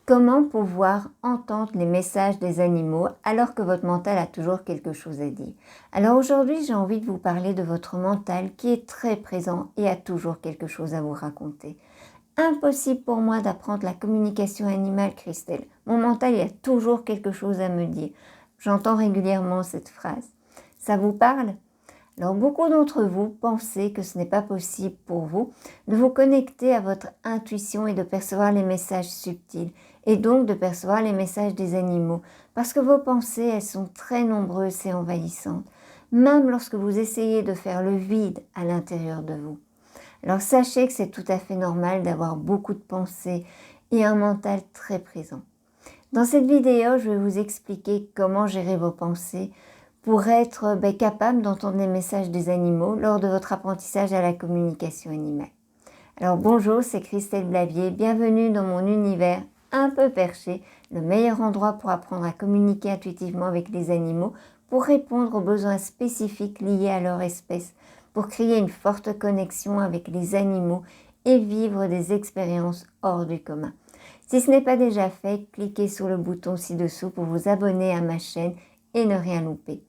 Comment pouvoir entendre les messages des animaux alors que votre mental a toujours quelque chose à dire? Alors aujourd'hui, j'ai envie de vous parler de votre mental qui est très présent et a toujours quelque chose à vous raconter. Impossible pour moi d'apprendre la communication animale, Christelle. Mon mental, il a toujours quelque chose à me dire. J'entends régulièrement cette phrase. Ça vous parle? Alors beaucoup d'entre vous pensez que ce n'est pas possible pour vous de vous connecter à votre intuition et de percevoir les messages subtils et donc de percevoir les messages des animaux parce que vos pensées, elles sont très nombreuses et envahissantes, même lorsque vous essayez de faire le vide à l'intérieur de vous. Alors sachez que c'est tout à fait normal d'avoir beaucoup de pensées et un mental très présent. Dans cette vidéo, je vais vous expliquer comment gérer vos pensées pour être capable d'entendre les messages des animaux lors de votre apprentissage à la communication animale. Alors bonjour, c'est Christelle Blavier, bienvenue dans mon univers un peu perché, le meilleur endroit pour apprendre à communiquer intuitivement avec les animaux pour répondre aux besoins spécifiques liés à leur espèce, pour créer une forte connexion avec les animaux et vivre des expériences hors du commun. Si ce n'est pas déjà fait, cliquez sur le bouton ci-dessous pour vous abonner à ma chaîne et ne rien louper.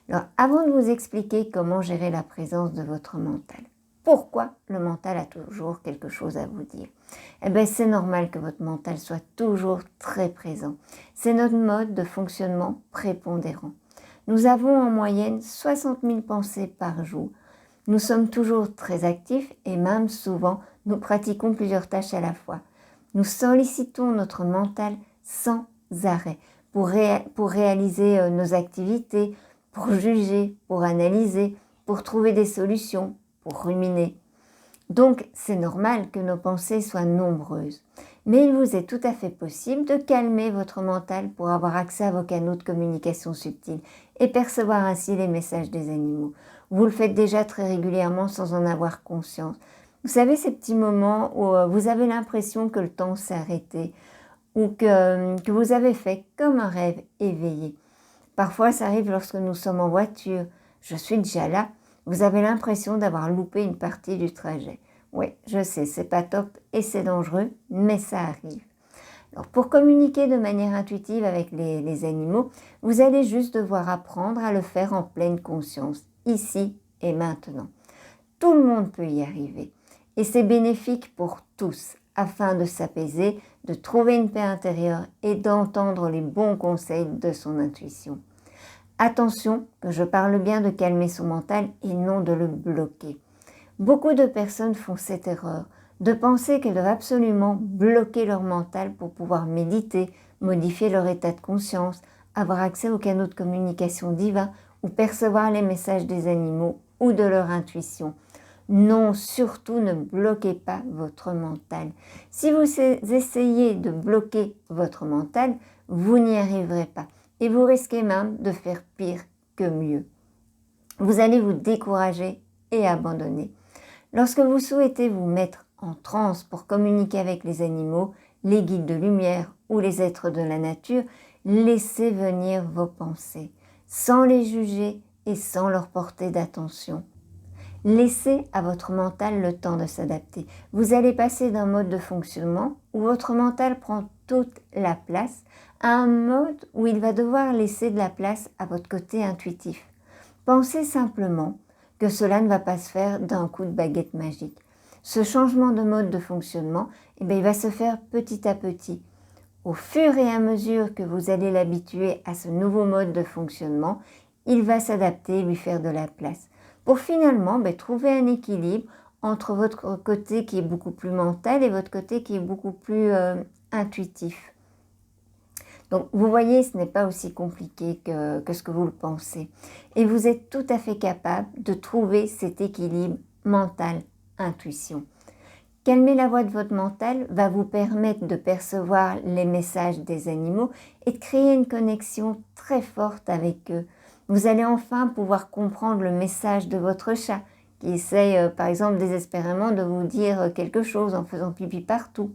Alors, avant de vous expliquer comment gérer la présence de votre mental, pourquoi le mental a toujours quelque chose à vous dire? Eh bien, c'est normal que votre mental soit toujours très présent. C'est notre mode de fonctionnement prépondérant. Nous avons en moyenne 60 000 pensées par jour. Nous sommes toujours très actifs et même souvent, nous pratiquons plusieurs tâches à la fois. Nous sollicitons notre mental sans arrêt pour réaliser nos activités, pour juger, pour analyser, pour trouver des solutions, pour ruminer. Donc, c'est normal que nos pensées soient nombreuses. Mais il vous est tout à fait possible de calmer votre mental pour avoir accès à vos canaux de communication subtils et percevoir ainsi les messages des animaux. Vous le faites déjà très régulièrement sans en avoir conscience. Vous savez, ces petits moments où vous avez l'impression que le temps s'est arrêté ou que vous avez fait comme un rêve éveillé. Parfois, ça arrive lorsque nous sommes en voiture. Je suis déjà là. Vous avez l'impression d'avoir loupé une partie du trajet. Oui, je sais, c'est pas top et c'est dangereux, mais ça arrive. Alors, pour communiquer de manière intuitive avec les animaux, vous allez juste devoir apprendre à le faire en pleine conscience, ici et maintenant. Tout le monde peut y arriver et c'est bénéfique pour tous afin de s'apaiser, de trouver une paix intérieure et d'entendre les bons conseils de son intuition. Attention, que je parle bien de calmer son mental et non de le bloquer. Beaucoup de personnes font cette erreur, de penser qu'elles doivent absolument bloquer leur mental pour pouvoir méditer, modifier leur état de conscience, avoir accès aux canaux de communication divins ou percevoir les messages des animaux ou de leur intuition. Non, surtout ne bloquez pas votre mental. Si vous essayez de bloquer votre mental, vous n'y arriverez pas. Et vous risquez même de faire pire que mieux. Vous allez vous décourager et abandonner. Lorsque vous souhaitez vous mettre en transe pour communiquer avec les animaux, les guides de lumière ou les êtres de la nature, laissez venir vos pensées, sans les juger et sans leur porter d'attention. Laissez à votre mental le temps de s'adapter. Vous allez passer d'un mode de fonctionnement où votre mental prend toute la place à un mode où il va devoir laisser de la place à votre côté intuitif. Pensez simplement que cela ne va pas se faire d'un coup de baguette magique. Ce changement de mode de fonctionnement, il va se faire petit à petit. Au fur et à mesure que vous allez l'habituer à ce nouveau mode de fonctionnement, il va s'adapter et lui faire de la place. Pour finalement trouver un équilibre entre votre côté qui est beaucoup plus mental et votre côté qui est beaucoup plus intuitif. Donc vous voyez, ce n'est pas aussi compliqué que ce que vous le pensez. Et vous êtes tout à fait capable de trouver cet équilibre mental-intuition. Calmer la voix de votre mental va vous permettre de percevoir les messages des animaux et de créer une connexion très forte avec eux. Vous allez enfin pouvoir comprendre le message de votre chat qui essaye par exemple désespérément de vous dire quelque chose en faisant pipi partout.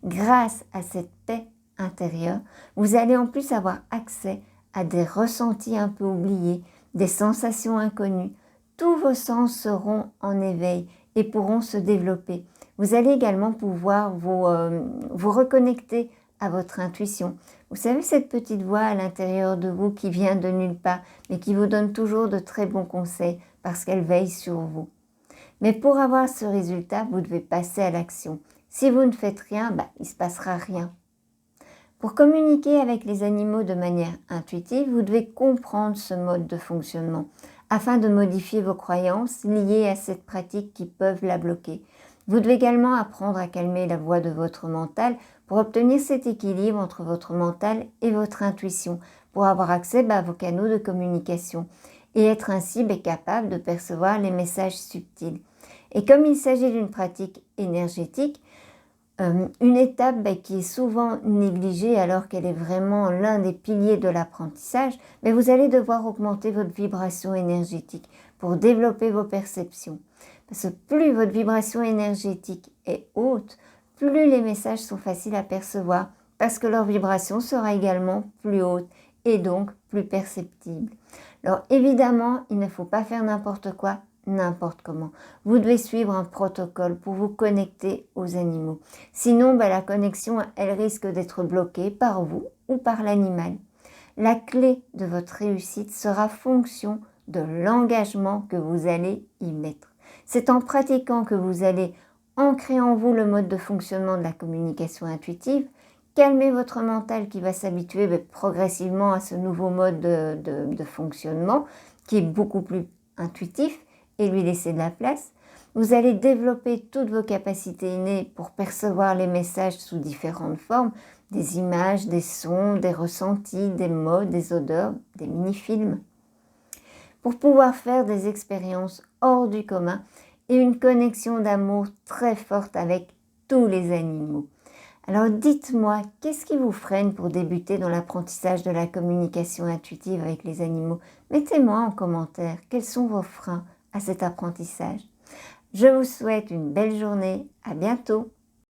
Grâce à cette paix intérieure, vous allez en plus avoir accès à des ressentis un peu oubliés, des sensations inconnues. Tous vos sens seront en éveil et pourront se développer. Vous allez également pouvoir vous reconnecter à votre intuition. Vous savez, cette petite voix à l'intérieur de vous qui vient de nulle part, mais qui vous donne toujours de très bons conseils parce qu'elle veille sur vous. Mais pour avoir ce résultat, vous devez passer à l'action. Si vous ne faites rien, il ne se passera rien. Pour communiquer avec les animaux de manière intuitive, vous devez comprendre ce mode de fonctionnement afin de modifier vos croyances liées à cette pratique qui peuvent la bloquer. Vous devez également apprendre à calmer la voix de votre mental pour obtenir cet équilibre entre votre mental et votre intuition, pour avoir accès à vos canaux de communication et être ainsi capable de percevoir les messages subtils. Et comme il s'agit d'une pratique énergétique, une étape qui est souvent négligée alors qu'elle est vraiment l'un des piliers de l'apprentissage, mais vous allez devoir augmenter votre vibration énergétique pour développer vos perceptions. Parce que plus votre vibration énergétique est haute, plus les messages sont faciles à percevoir parce que leur vibration sera également plus haute et donc plus perceptible. Alors évidemment, il ne faut pas faire n'importe quoi, n'importe comment. Vous devez suivre un protocole pour vous connecter aux animaux. Sinon, la connexion, elle risque d'être bloquée par vous ou par l'animal. La clé de votre réussite sera fonction de l'engagement que vous allez y mettre. C'est en pratiquant que vous allez ancrer en vous le mode de fonctionnement de la communication intuitive, calmer votre mental qui va s'habituer progressivement à ce nouveau mode de fonctionnement qui est beaucoup plus intuitif et lui laisser de la place. Vous allez développer toutes vos capacités innées pour percevoir les messages sous différentes formes, des images, des sons, des ressentis, des mots, des odeurs, des mini-films, pour pouvoir faire des expériences hors du commun et une connexion d'amour très forte avec tous les animaux. Alors dites-moi, qu'est-ce qui vous freine pour débuter dans l'apprentissage de la communication intuitive avec les animaux? Mettez-moi en commentaire quels sont vos freins à cet apprentissage. Je vous souhaite une belle journée, à bientôt.